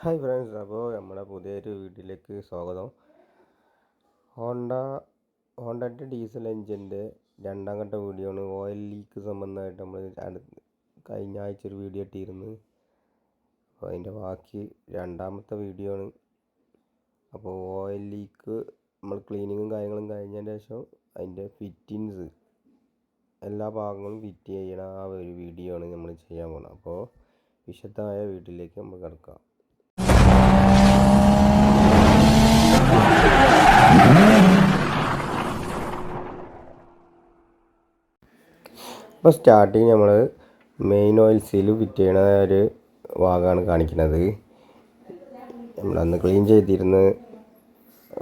Hi friends, അപ്പോൾ നമ്മുടെ പുതിയൊരു വീഡിയോയിലേക്ക് സ്വാഗതം. ഹോണ്ട ഹോണ്ടൻ്റെ ഡീസൽ എൻജിൻ്റെ രണ്ടാം ഘട്ട വീഡിയോ ആണ്. ഓയിൽ ലീക്ക് സംബന്ധമായിട്ട് നമ്മൾ കഴിഞ്ഞ ആഴ്ച ഒരു വീഡിയോ ഇട്ടിരുന്നു. അപ്പോൾ അതിൻ്റെ ബാക്കി രണ്ടാമത്തെ വീഡിയോ ആണ്. അപ്പോൾ ഓയിൽ ലീക്ക് നമ്മൾ ക്ലീനിങ്ങും കാര്യങ്ങളും കഴിഞ്ഞതിന് ശേഷം അതിൻ്റെ ഫിറ്റിങ്സ് എല്ലാ ഭാഗങ്ങളും ഫിറ്റ് ചെയ്യണ ആ ഒരു വീഡിയോ ആണ് നമ്മൾ ചെയ്യാൻ പോകുന്നത്. അപ്പോൾ വിശദമായ വീഡിയോയിലേക്ക് നമ്മൾ കിടക്കാം. അപ്പോൾ സ്റ്റാർട്ടിങ് നമ്മൾ മെയിൻ ഓയിൽ സീൽ ഫിറ്റ് ചെയ്യണ ഒരു ഭാഗമാണ് കാണിക്കുന്നത്. നമ്മളന്ന് ക്ലീൻ ചെയ്തിരുന്ന്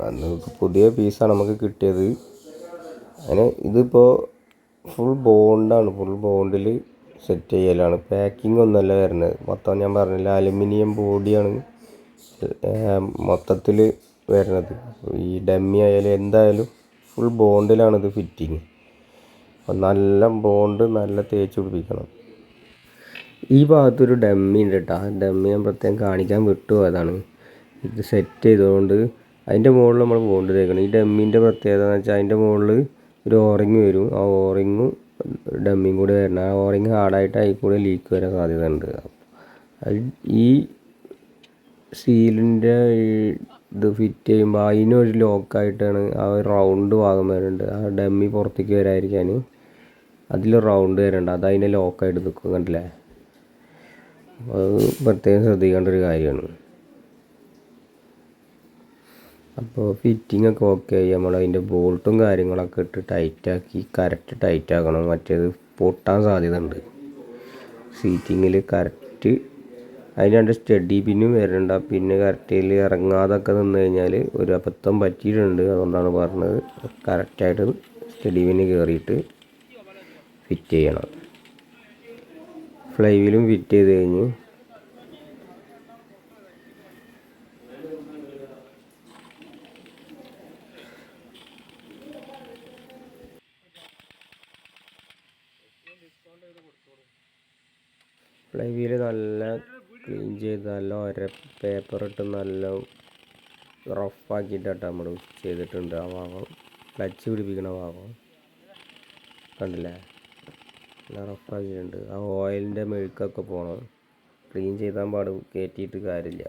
അന്ന് പുതിയ പീസാണ് നമുക്ക് കിട്ടിയത്. അങ്ങനെ ഇതിപ്പോൾ ഫുൾ ബോണ്ടിൽ സെറ്റ് ചെയ്യലാണ്. പാക്കിംഗ് ഒന്നുമല്ല വരുന്നത്. മൊത്തം ഞാൻ പറഞ്ഞില്ല, അലുമിനിയം ബോഡിയാണ് മൊത്തത്തിൽ വരുന്നത്. ഈ ഡമ്മി ആയാലും എന്തായാലും ഫുൾ ബോണ്ടിലാണിത് ഫിറ്റിങ്. നല്ല ബോണ്ട് നല്ല തേച്ച് പിടിപ്പിക്കണം. ഈ ഭാഗത്തൊരു ഡമ്മി ഉണ്ട് കേട്ടോ. ആ ഡമ്മി ഞാൻ പ്രത്യേകം കാണിക്കാൻ വിട്ടുപോയതാണ്. ഇത് സെറ്റ് ചെയ്തുകൊണ്ട് അതിൻ്റെ മുകളിൽ നമ്മൾ ബോണ്ട് തേക്കണം. ഈ ഡമ്മീൻ്റെ പ്രത്യേകത എന്ന് വെച്ചാൽ അതിൻ്റെ മുകളിൽ ഒരു ഓറിങ് വരും. ആ ഓറിങ്ങും ഡമ്മിയും കൂടി വരണം. ആ ഓറിങ് ഹാർഡായിട്ട് അതിൽ കൂടെ ലീക്ക് വരാൻ സാധ്യത ഉണ്ട്. ഈ സീലിൻ്റെ ഇത് ഫിറ്റ് ചെയ്യുമ്പോൾ അതിനൊരു ലോക്കായിട്ടാണ് ആ ഒരു റൗണ്ട് ഭാഗം വരുന്നുണ്ട്. ആ ഡമ്മി പുറത്തേക്ക് വരാതിരിക്കാൻ അതിൽ റൗണ്ട് വരുന്നുണ്ട്. അത് അതിനെ ലോക്കായിട്ട് നിൽക്കും. കണ്ടില്ലേ? അത് പ്രത്യേകം ശ്രദ്ധിക്കേണ്ട ഒരു കാര്യമാണ്. അപ്പോൾ ഫിറ്റിംഗ് ഒക്കെ ഓക്കെ ആയി. നമ്മൾ അതിൻ്റെ ബോൾട്ടും കാര്യങ്ങളൊക്കെ ഇട്ട് ടൈറ്റാക്കി കറക്റ്റ് ടൈറ്റാക്കണം. മറ്റേത് പൊട്ടാൻ സാധ്യത ഉണ്ട്. സീറ്റിങ്ങിൽ കറക്റ്റ് അതിന് രണ്ട് സ്റ്റഡി പിന്നും വരുന്നുണ്ട്. ആ പിന്നെ കറക്റ്റിൽ ഇറങ്ങാതൊക്കെ നിന്ന് കഴിഞ്ഞാൽ ഒരു അബദ്ധം പറ്റിയിട്ടുണ്ട്. അതുകൊണ്ടാണ് പറഞ്ഞത് കറക്റ്റായിട്ട് സ്റ്റഡി പിന്ന് കയറിയിട്ട് ഫിറ്റ് ചെയ്യണം. ഫ്ലൈ വീലും ഫിറ്റ് ചെയ്ത് കഴിഞ്ഞ് ഫ്ലൈ വീല് നല്ല ക്ലീൻ ചെയ്ത് നല്ല പേപ്പർ ഇട്ട് നല്ല റഫാക്കിയിട്ടാണ് നമ്മൾ ചെയ്തിട്ടുണ്ട്. ആ ഭാഗം ക്ലച്ച് പിടിപ്പിക്കുന്ന ഭാഗം കണ്ടില്ലേ? നല്ല റഫാക്കിയിട്ടുണ്ട്. ആ ഓയിലിൻ്റെ മെഴുക്കൊക്കെ പോകണം. ക്ലീൻ ചെയ്താൽ പാടും, കയറ്റിയിട്ട് കാര്യമില്ല.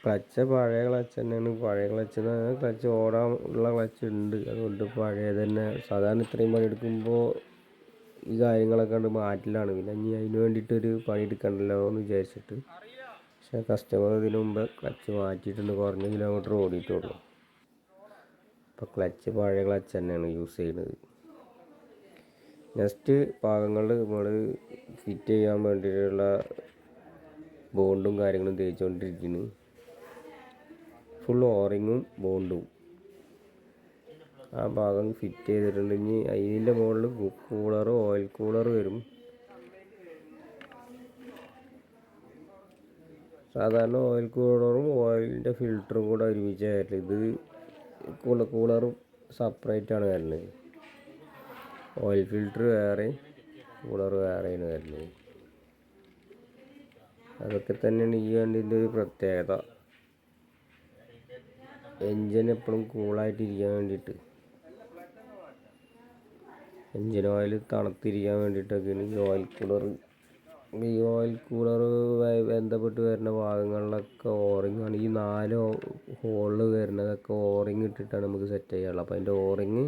ക്ലച്ച് പഴയ ക്ലച്ച് തന്നെയാണ്. പഴയ ക്ലച്ച് എന്ന് പറഞ്ഞാൽ ക്ലച്ച് ഓടാൻ ഉള്ള ക്ലച്ച് ഉണ്ട്. അതുകൊണ്ട് പഴയ തന്നെ. സാധാരണ ഇത്രയും പണിയെടുക്കുമ്പോൾ ഈ കാര്യങ്ങളൊക്കെ ഉണ്ട് മാറ്റലാണ്. പിന്നെ ഇനി അതിന് വേണ്ടിയിട്ടൊരു പണിയെടുക്കണ്ടല്ലോ എന്ന് വിചാരിച്ചിട്ട്. പക്ഷേ കസ്റ്റമർ ഇതിനു മുമ്പ് ക്ലച്ച് മാറ്റിയിട്ടുണ്ട്. കുറഞ്ഞ കിലോമീറ്റർ ഓടിയിട്ടുള്ളൂ. അപ്പോൾ ക്ലച്ച് പഴയ ക്ലച്ച് തന്നെയാണ് യൂസ് ചെയ്യുന്നത്. നെക്സ്റ്റ് ഭാഗങ്ങളിൽ നമ്മൾ ഫിറ്റ് ചെയ്യാൻ വേണ്ടിയിട്ടുള്ള ബോണ്ടും കാര്യങ്ങളും തേച്ചുകൊണ്ടിരിക്കുന്നു. ഫുൾ ഓറിങ്ങും ബോണ്ടും ആ ഭാഗം ഫിറ്റ് ചെയ്തിട്ടുണ്ട്. ഇനി അതിൻ്റെ മുകളിൽ ഓയിൽ കൂളർ വരും. സാധാരണ ഓയിൽ കൂളറും ഓയിലിൻ്റെ ഫിൽറ്ററും കൂടെ ഒരുമിച്ചായിരുന്നു. ഇത് കൂളറും സെപ്പറേറ്റാണ് വരുന്നത്. ഓയിൽ ഫിൽറ്റർ വേറെ, കൂളർ വേറെയാണ് വരുന്നത്. അതൊക്കെ തന്നെയാണ് ഈ വണ്ടീൻ്റെ ഒരു പ്രത്യേകത. എൻജിൻ എപ്പോഴും കൂളായിട്ടിരിക്കാൻ വേണ്ടിയിട്ട്, എൻജിൻ ഓയിൽ തണുത്തിരിക്കാൻ വേണ്ടിയിട്ടൊക്കെയാണ് ഈ ഓയിൽ കൂളർ ബന്ധപ്പെട്ട് വരുന്ന ഭാഗങ്ങളിലൊക്കെ ഓറിങ്ങാണ്. ഈ 4 ഹോളിൽ വരുന്നതൊക്കെ ഓറിങ് ഇട്ടിട്ടാണ് നമുക്ക് സെറ്റ് ചെയ്യാനുള്ളത്. അപ്പോൾ അതിൻ്റെ ഓറിങ്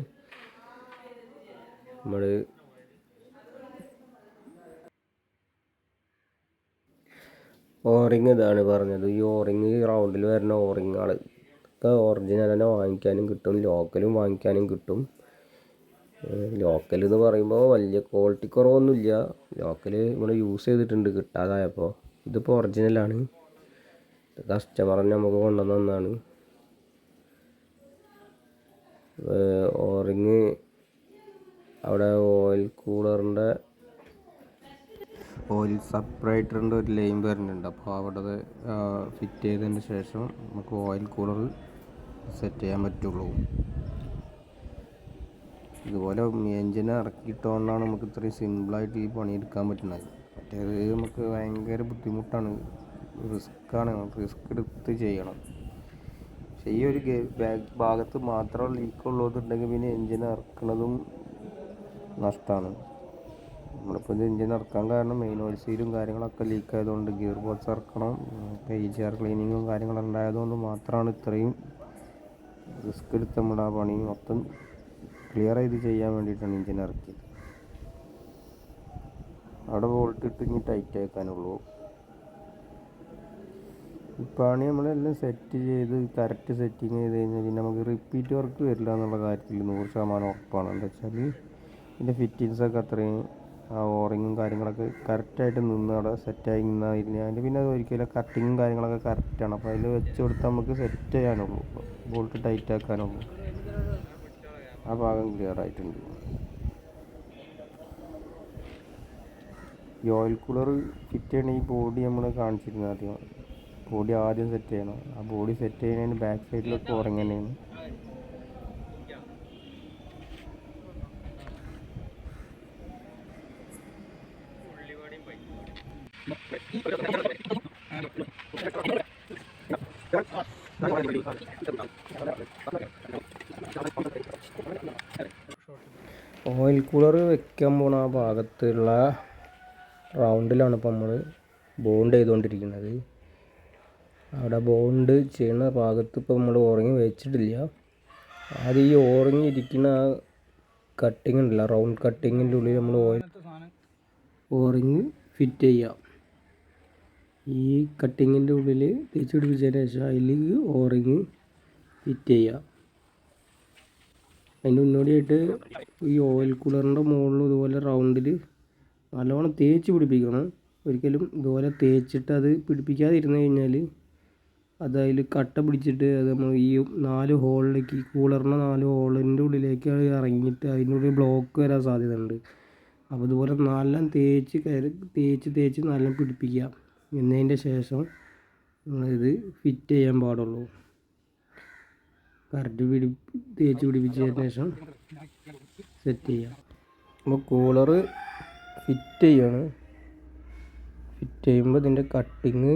നമ്മൾ ഇതാണ് പറഞ്ഞത്. ഈ ഓറിങ് റൗണ്ടിൽ വരുന്ന ഓറിങ്ങാണ്. ഒക്കെ ഒറിജിനൽ തന്നെ വാങ്ങിക്കാനും കിട്ടും, ലോക്കലും വാങ്ങിക്കാനും കിട്ടും. ലോക്കൽ എന്ന് പറയുമ്പോൾ വലിയ ക്വാളിറ്റി കുറവൊന്നുമില്ല. ലോക്കൽ നമ്മൾ യൂസ് ചെയ്തിട്ടുണ്ട് കിട്ടാതായപ്പോൾ. ഇതിപ്പോൾ ഒറിജിനലാണ്. കസ്റ്റമർ തന്നെ നമുക്ക് കൊണ്ടുവന്നതാണ്. ഓറിങ് അവിടെ ഓയിൽ കൂളറിൻ്റെ ഓയിൽ സെപ്പറേറ്ററിൻ്റെ ഒരു ലൈൻ വരുന്നുണ്ട്. അപ്പോൾ അവിടെ ഫിറ്റ് ചെയ്തതിന് ശേഷം നമുക്ക് ഓയിൽ കൂളർ സെറ്റ് ചെയ്യാൻ പറ്റുള്ളൂ. ഇതുപോലെ എൻജിനെ ഇറക്കിയിട്ടുകൊണ്ടാണ് നമുക്ക് ഇത്രയും സിമ്പിളായിട്ട് ഈ പണിയെടുക്കാൻ പറ്റുന്നത്. മറ്റേത് നമുക്ക് ഭയങ്കര ബുദ്ധിമുട്ടാണ്, റിസ്ക്കാണ്, നമുക്ക് റിസ്ക് എടുത്ത് ചെയ്യണം. പക്ഷേ ഈ ഒരു ഭാഗത്ത് മാത്രം ലീക്കുള്ളതെന്നുണ്ടെങ്കിൽ പിന്നെ എൻജിൻ ഇറക്കുന്നതും നഷ്ടമാണ്. നമ്മളിപ്പോൾ ഇത് എൻജിൻ ഇറക്കാൻ കാരണം മെയിൻ ഓയിൽ സീലും കാര്യങ്ങളൊക്കെ ലീക്ക് ആയതുകൊണ്ട് ഗിയർ ബോക്സ് ഇറക്കണം, EGR ക്ലീനിങ്ങും കാര്യങ്ങളും ഉണ്ടായതുകൊണ്ട് മാത്രമാണ് ഇത്രയും റിസ്ക് എടുത്ത് നമ്മൾ ആ പണി മൊത്തം ക്ലിയർ ചെയ്ത് ചെയ്യാൻ വേണ്ടിയിട്ടാണ് എൻജിൻ ഇറക്കിയത്. അവിടെ ബോൾട്ട് ഇട്ട് ഇനി ടൈറ്റ് ആക്കാനുള്ളൂ. ഈ പണി നമ്മളെല്ലാം സെറ്റ് ചെയ്ത് കറക്റ്റ് സെറ്റിങ് ചെയ്ത് കഴിഞ്ഞാൽ പിന്നെ നമുക്ക് റിപ്പീറ്റ് വർക്ക് വരില്ല എന്നുള്ള കാര്യത്തിൽ 100% ഉറപ്പാണ്. എന്താ വെച്ചാൽ ഇതിൻ്റെ ഫിറ്റിങ്സൊക്കെ അത്രയും ആ ഓറിങ്ങും കാര്യങ്ങളൊക്കെ കറക്റ്റായിട്ട് നിന്ന് അവിടെ സെറ്റായി നിന്നാൽ പിന്നെ അത് ഒരിക്കലും കട്ടിങ്ങും കാര്യങ്ങളൊക്കെ കറക്റ്റാണ്. അപ്പോൾ അതിൽ വെച്ച് കൊടുത്താൽ നമുക്ക് സെറ്റ് ചെയ്യാനുള്ളൂ, ബോൾട്ട് ടൈറ്റ് ആക്കാനുള്ളൂ. ആ ഭാഗം ക്ലിയർ ആയിട്ടുണ്ട്. ഈ ഓയിൽ കൂളർ ഫിറ്റ് ചെയ്യണ ഈ ബോഡി നമ്മൾ കാണിച്ചിരുന്നു ആദ്യം. ബോഡി ആദ്യം സെറ്റ് ചെയ്യണം. ആ ബോഡി സെറ്റ് ചെയ്യുന്നതിന് ബാക്ക് സൈഡിലൊക്കെ ഓറിങ് തന്നെയാണ്. ഓയിൽ കൂളർ വെക്കാൻ പോണ ആ ഭാഗത്തുള്ള റൗണ്ടിലാണ് ഇപ്പോൾ നമ്മൾ ബോണ്ട് ചെയ്തുകൊണ്ടിരിക്കുന്നത്. അവിടെ ബോണ്ട് ചെയ്യുന്ന ഭാഗത്ത് ഇപ്പോൾ നമ്മൾ ഓറിങ് വെച്ചിട്ടില്ല. അത് ഈ ഓറിങ് ഇരിക്കുന്ന ആ കട്ടിങ് ഉണ്ടല്ലോ, റൗണ്ട് കട്ടിങ്ങിൻ്റെ ഉള്ളിൽ നമ്മൾ ഓറിങ് ഫിറ്റ് ചെയ്യാം. ഈ കട്ടിങ്ങിൻ്റെ ഉള്ളിൽ തേച്ച് പിടിപ്പിച്ചതിന് ശേഷം അതിൽ ഓറിങ് ഫിറ്റ് ചെയ്യുക. അതിൻ്റെ മുന്നോടിയായിട്ട് ഈ ഓയിൽ കൂളറിൻ്റെ മുകളിൽ ഇതുപോലെ റൗണ്ടിൽ നല്ലോണം തേച്ച് പിടിപ്പിക്കണം. ഒരിക്കലും ഇതുപോലെ തേച്ചിട്ട് അത് പിടിപ്പിക്കാതിരുന്ന് കഴിഞ്ഞാൽ അത് അതിൽ കട്ട പിടിച്ചിട്ട് അത് നമ്മൾ ഈ 4 ഹോളിലേക്ക്, ഈ കൂളറിൻ്റെ 4 ഹോളിൻ്റെ ഉള്ളിലേക്ക് അത് ഇറങ്ങിയിട്ട് അതിൻ്റെ ഉള്ളിൽ ബ്ലോക്ക് വരാൻ സാധ്യതയുണ്ട്. അപ്പോൾ ഇതുപോലെ നല്ല തേച്ച് നല്ല പിടിപ്പിക്കുക. എന്നതിൻ്റെ ശേഷം ഇത് ഫിറ്റ് ചെയ്യാൻ പാടുള്ളൂ. കറക്റ്റ് തേച്ച് പിടിപ്പിച്ചതിന് ശേഷം സെറ്റ് ചെയ്യാം. അപ്പോൾ കൂളർ ഫിറ്റ് ചെയ്യാണ്. ഫിറ്റ് ചെയ്യുമ്പോൾ ഇതിൻ്റെ കട്ടിങ്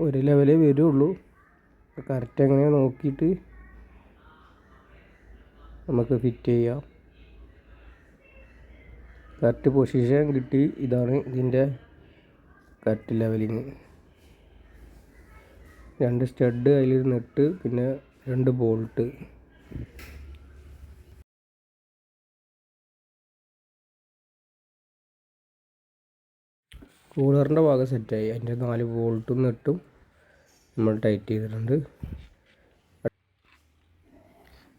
ഒരു ലെവലേ വരുള്ളൂ. കറക്റ്റ് എങ്ങനെ നോക്കിയിട്ട് നമുക്ക് ഫിറ്റ് ചെയ്യാം. കറക്റ്റ് പൊസിഷൻ കിട്ടി. ഇതാണ് ഇതിൻ്റെ കറക്റ്റ് ലെവലിങ്. 2 സ്റ്റഡ് അതിൽ നെട്ട്, പിന്നെ 2 ബോൾട്ട്. കൂളറിൻ്റെ ഭാഗം സെറ്റായി. അതിൻ്റെ 4 ബോൾട്ടും നെട്ടും നമ്മൾ ടൈറ്റ് ചെയ്തിട്ടുണ്ട്.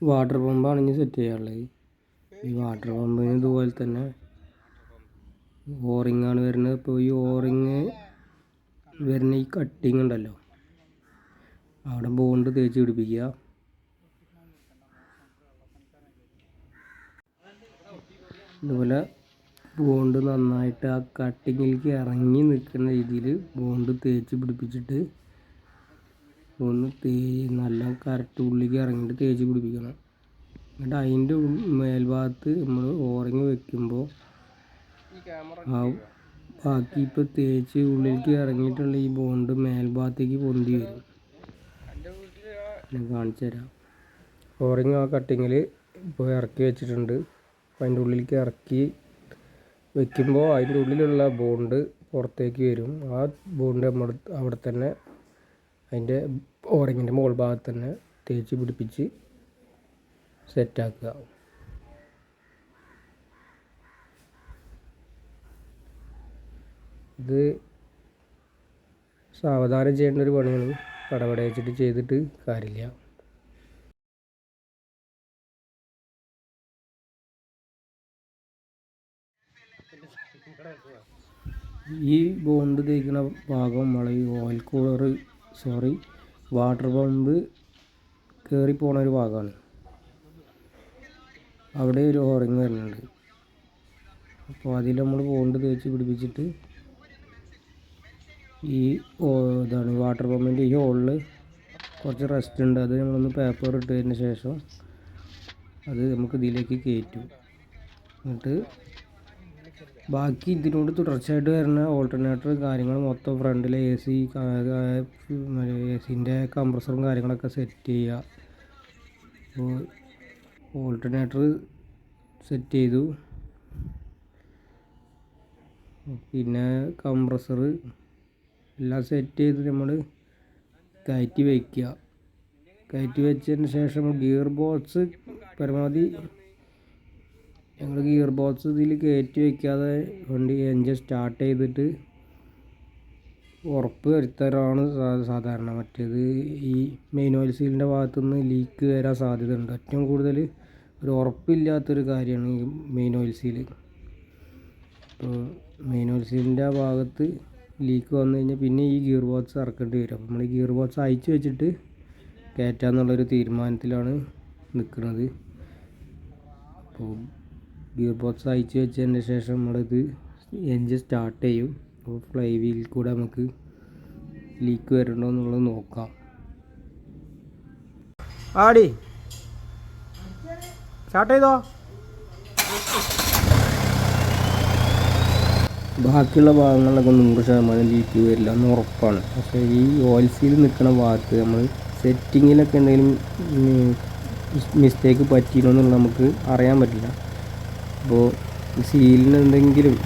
വാട്ടർ പമ്പാണ് ഇനി സെറ്റ് ചെയ്യാനുള്ളത്. ഈ വാട്ടർ പമ്പിന് ഇതുപോലെ തന്നെ ഓറിങ്ങാണ് വരുന്നത്. ഇപ്പോൾ ഈ ഓറിങ് വരുന്ന ഈ കട്ടിങ് ഉണ്ടല്ലോ, അവിടെ ബോണ്ട് തേച്ച് പിടിപ്പിക്കുക. ഇതുപോലെ ബോണ്ട് നന്നായിട്ട് ആ കട്ടിങ്ങിലേക്ക് ഇറങ്ങി നിൽക്കുന്ന രീതിയിൽ ബോണ്ട് തേച്ച് പിടിപ്പിച്ചിട്ട് ഒന്ന് നല്ല കറക്റ്റ് ഉള്ളിലേക്ക് ഇറങ്ങിയിട്ട് തേച്ച് പിടിപ്പിക്കണം. എന്നിട്ട് അതിൻ്റെ മേൽഭാഗത്ത് നമ്മൾ ഓറിങ് വെക്കുമ്പോൾ ആ ബാക്കി ഇപ്പോൾ തേച്ച് ഉള്ളിലേക്ക് ഇറങ്ങിയിട്ടുള്ള ഈ ബോണ്ട് മേൽഭാഗത്തേക്ക് പൊന്തി വരും. ഞാൻ കാണിച്ചു തരാം. ഓറിങ് ആ കട്ടിങ്ങിൽ ഇപ്പോൾ ഇറക്കി വെച്ചിട്ടുണ്ട്. അപ്പോൾ അതിൻ്റെ ഉള്ളിലേക്ക് ഇറക്കി വെക്കുമ്പോൾ അതിൻ്റെ ഉള്ളിലുള്ള ബോണ്ട് പുറത്തേക്ക് വരും. ആ ബോണ്ട് നമ്മൾ അവിടെ തന്നെ അതിൻ്റെ ഓറിങ്ങിൻ്റെ മുകൾ ഭാഗത്ത് തന്നെ തേച്ച് പിടിപ്പിച്ച് സെറ്റാക്കുക. ഇത് സാവധാനം ചെയ്യേണ്ട ഒരു പണിയാണ്. പടപട വെച്ചിട്ട് ചെയ്തിട്ട് കാര്യമില്ല. ഈ ബോണ്ട് തേക്കുന്ന ഭാഗം നമ്മൾ ഈ ഓയിൽ കൂളർ വാട്ടർ പമ്പ് കയറി പോണ ഒരു ഭാഗമാണ്. അവിടെ ഒരു ഓറിങ് വരുന്നുണ്ട്. അപ്പോൾ അതിൽ നമ്മൾ ബോണ്ട് തേച്ച് പിടിപ്പിച്ചിട്ട് ഈ ഇതാണ് വാട്ടർ പമ്പിൻ്റെ ഈ ഹോളിൽ കുറച്ച് റെസ്റ്റ് ഉണ്ട്. അത് നമ്മളൊന്ന് പേപ്പർ ഇട്ടതിന് ശേഷം അത് നമുക്ക് ഇതിലേക്ക് കയറ്റും. എന്നിട്ട് ബാക്കി ഇതിനോട് തുടർച്ചയായിട്ട് വരുന്ന ഓൾട്ടർനേറ്റർ കാര്യങ്ങൾ മൊത്തം ഫ്രണ്ടിലെ AC AC-ൻ്റെ കംപ്രസറും കാര്യങ്ങളൊക്കെ സെറ്റ് ചെയ്യുക. അപ്പോൾ ഓൾട്ടർനേറ്റർ സെറ്റ് ചെയ്തു, പിന്നെ കംപ്രസർ എല്ലാം സെറ്റ് ചെയ്ത് നമ്മൾ കയറ്റി വയ്ക്കുക. കയറ്റി വെച്ചതിന് ശേഷം ഗിയർ ബോക്സ് പരമാവധി ഞങ്ങൾ ഗിയർ ബോക്സ് ഇതിൽ കയറ്റി വയ്ക്കാതെ വണ്ടി എൻജിൻ സ്റ്റാർട്ട് ചെയ്തിട്ട് ഉറപ്പ് വരുത്താറാണ് സാധാരണ. മറ്റേത് ഈ മെയിൻ ഓയിൽ സീലിൻ്റെ ഭാഗത്തുനിന്ന് ലീക്ക് വരാൻ സാധ്യതയുണ്ട്. ഏറ്റവും കൂടുതൽ ഒരു ഉറപ്പില്ലാത്തൊരു കാര്യമാണ് ഈ മെയിൻ ഓയിൽ സീല്. അപ്പോൾ മെയിൻ ഓയിൽ സീലിൻ്റെ ആ ഭാഗത്ത് ലീക്ക് വന്നു കഴിഞ്ഞാൽ പിന്നെ ഈ ഗിയർ ബോക്സ് ഇറക്കേണ്ടി വരും. അപ്പോൾ നമ്മൾ ഈ ഗിയർ ബോക്സ് അയച്ചു വെച്ചിട്ട് കയറ്റാമെന്നുള്ളൊരു തീരുമാനത്തിലാണ് നിൽക്കുന്നത്. അപ്പോൾ ഗിയർ ബോക്സ് അയച്ചു വെച്ചതിന് ശേഷം നമ്മളിത് എൻജിൻ സ്റ്റാർട്ട് ചെയ്യും. അപ്പോൾ ഫ്ലൈ വീലിൽ കൂടെ നമുക്ക് ലീക്ക് വരുന്നുണ്ടോ എന്നുള്ളത് നോക്കാം. ആടി സ്റ്റാർട്ട് ചെയ്തോ. ബാക്കിയുള്ള ഭാഗങ്ങളിലൊക്കെ 100% ലീക്ക് വരില്ല എന്ന് ഉറപ്പാണ്. പക്ഷേ ഈ ഓയിൽ സീൽ നിൽക്കുന്ന ഭാഗത്ത് നമ്മൾ സെറ്റിങ്ങിലൊക്കെ എന്തെങ്കിലും മിസ്റ്റേക്ക് പറ്റിയോ എന്നുള്ളത് നമുക്ക് അറിയാൻ പറ്റില്ല. അപ്പോൾ സീലിന് എന്തെങ്കിലും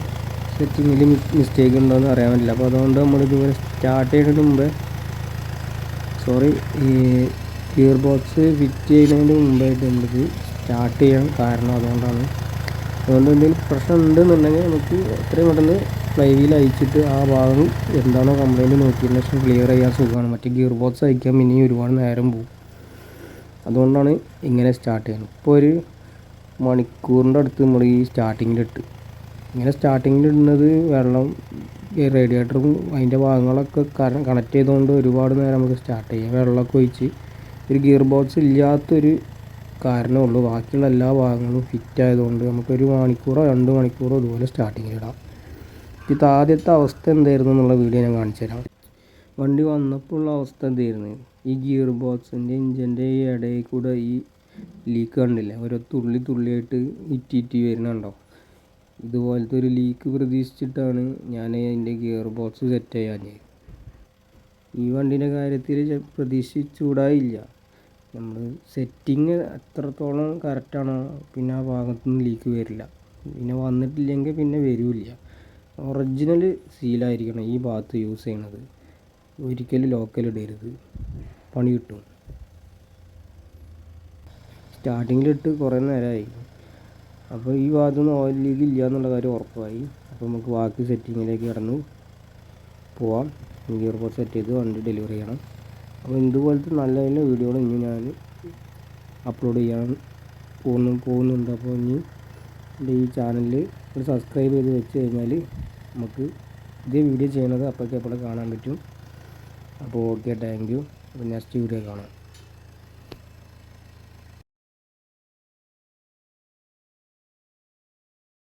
സെറ്റിങ്ങിൽ മിസ്റ്റേക്ക് ഉണ്ടോ എന്ന് അറിയാൻ പറ്റില്ല. അപ്പോൾ അതുകൊണ്ട് നമ്മളിതുപോലെ സ്റ്റാർട്ട് ചെയ്യുന്നതിന് മുമ്പേ ഈ ഗിയർ ബോക്സ് ഫിറ്റ് ചെയ്യുന്നതിന് മുമ്പായിട്ട് നമ്മൾക്ക് സ്റ്റാർട്ട് ചെയ്യാൻ കാരണം അതുകൊണ്ടാണ്. അതുകൊണ്ട് എന്തെങ്കിലും പ്രശ്നം ഉണ്ടെന്നുണ്ടെങ്കിൽ നമുക്ക് എത്രയും പെട്ടെന്ന് ഫ്ലൈ വീൽ അയച്ചിട്ട് ആ ഭാഗം എന്താണോ കംപ്ലൈൻറ്റ് നോക്കിയതിന് ശേഷം ക്ലിയർ ചെയ്യാൻ സുഖമാണ്. മറ്റേ ഗിയർ ബോക്സ് അയക്കാൻ പിന്നെയും ഒരുപാട് നേരം പോകും. അതുകൊണ്ടാണ് ഇങ്ങനെ സ്റ്റാർട്ട് ചെയ്യുന്നത്. ഇപ്പോൾ ഒരു മണിക്കൂറിൻ്റെ അടുത്ത് നമ്മൾ ഈ സ്റ്റാർട്ടിങ്ങിലിട്ട് ഇങ്ങനെ സ്റ്റാർട്ടിങ്ങിലിടുന്നത് വെള്ളം ഈ റേഡിയേറ്ററും അതിൻ്റെ ഭാഗങ്ങളൊക്കെ കണക്ട് ചെയ്തുകൊണ്ട് ഒരുപാട് നേരം നമുക്ക് സ്റ്റാർട്ട് ചെയ്യാം. വെള്ളമൊക്കെ ഒഴിച്ച് ഒരു ഗിയർ ബോക്സ് ഇല്ലാത്തൊരു കാരണമേ ഉള്ളൂ. ബാക്കിയുള്ള എല്ലാ ഭാഗങ്ങളും ഫിറ്റ് ആയതുകൊണ്ട് നമുക്കൊരു മണിക്കൂറോ 2 മണിക്കൂറോ ഇതുപോലെ സ്റ്റാർട്ടിങ്ങിലിടാം. ഇത് ആദ്യത്തെ അവസ്ഥ എന്തായിരുന്നു എന്നുള്ള വീഡിയോ ഞാൻ കാണിച്ചു തരാം. വണ്ടി വന്നപ്പോൾ ഉള്ള അവസ്ഥ എന്തായിരുന്നു, ഈ ഗിയർ ബോക്സിൻ്റെ ഇഞ്ചിൻ്റെ ഈ ഇടയിൽ കൂടെ ഈ ലീക്ക് കണ്ടില്ലേ, ഓരോ തുള്ളിയായിട്ട് ഇറ്റി വരുന്നുണ്ടോ. ഇതുപോലത്തെ ഒരു ലീക്ക് പ്രതീക്ഷിച്ചിട്ടാണ് ഞാൻ അതിൻ്റെ ഗിയർ ബോക്സ് സെറ്റ് ചെയ്യാഞ്ഞത്. ഈ വണ്ടീൻ്റെ കാര്യത്തിൽ പ്രതീക്ഷിച്ചൂടായില്ല. നമ്മൾ സെറ്റിങ് എത്രത്തോളം കറക്റ്റാണോ പിന്നെ ആ ഭാഗത്തുനിന്ന് ലീക്ക് വരില്ല. പിന്നെ വന്നിട്ടില്ലെങ്കിൽ പിന്നെ വരില്ല. ഒറിജിനൽ സീലായിരിക്കണം ഈ ഭാഗത്ത് യൂസ് ചെയ്യണത്. ഒരിക്കലും ലോക്കൽ ഇടരുത്, പണി കിട്ടും. സ്റ്റാർട്ടിങ്ങിലിട്ട് കുറേ നേരമായി. അപ്പോൾ ഈ ഭാഗത്തുനിന്ന് ഓയിൽ ലീക്ക് ഇല്ല എന്നുള്ള കാര്യം ഉറപ്പായി. അപ്പോൾ നമുക്ക് ബാക്കി സെറ്റിങ്ങിലേക്ക് കടന്നു പോവാം. ഗിയർ ബോക്സ് സെറ്റ് ചെയ്ത് വണ്ടി ഡെലിവറി ചെയ്യണം. അപ്പോൾ ഇതുപോലത്തെ നല്ല നല്ല വീഡിയോകൾ ഇനി ഞാൻ അപ്ലോഡ് ചെയ്യാൻ പോകുന്നുണ്ട്. അപ്പോൾ ഇനി എൻ്റെ ഈ ചാനലിൽ ഒരു സബ്സ്ക്രൈബ് ചെയ്ത് വെച്ച് കഴിഞ്ഞാൽ നമുക്ക് ഇതേ വീഡിയോ ചെയ്യണത് അപ്പോഴേക്കപ്പോഴേ കാണാൻ പറ്റും. അപ്പോൾ ഓക്കെ, താങ്ക് യു. അപ്പോൾ നെക്സ്റ്റ് വീഡിയോ കാണാം.